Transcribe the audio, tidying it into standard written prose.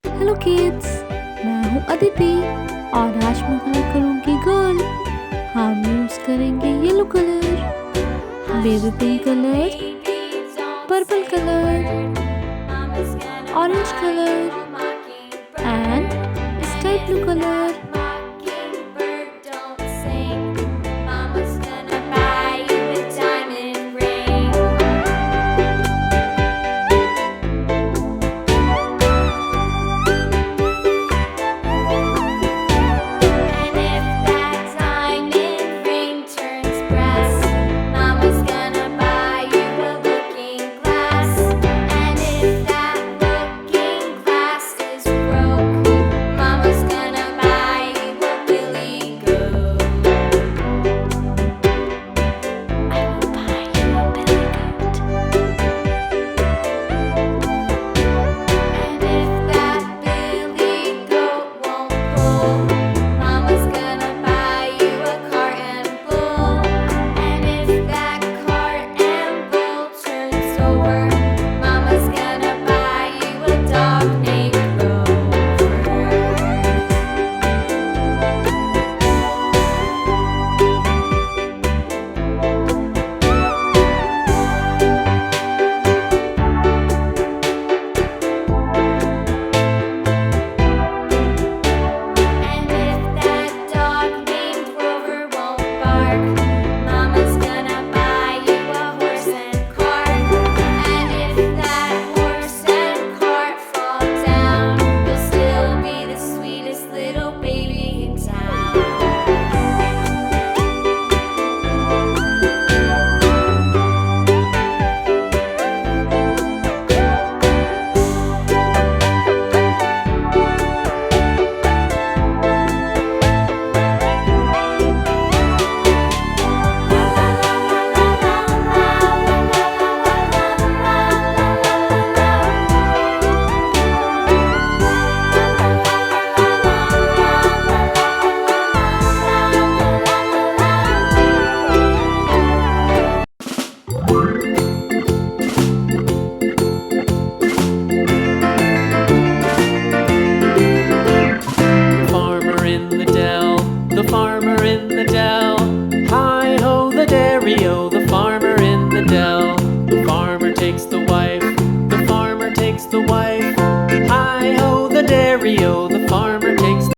Hello kids, मैं हूँ अदिति और आज मैं कलर करूँगी गर्ल। हम यूज करेंगे yellow colour, baby pink colour, purple colour, orange colour and sky blue colour. The farmer in the dell. Hi-ho, the dairy-o, the farmer in the dell. The farmer takes the wife, the farmer takes the wife. Hi-ho, the dairy-o, the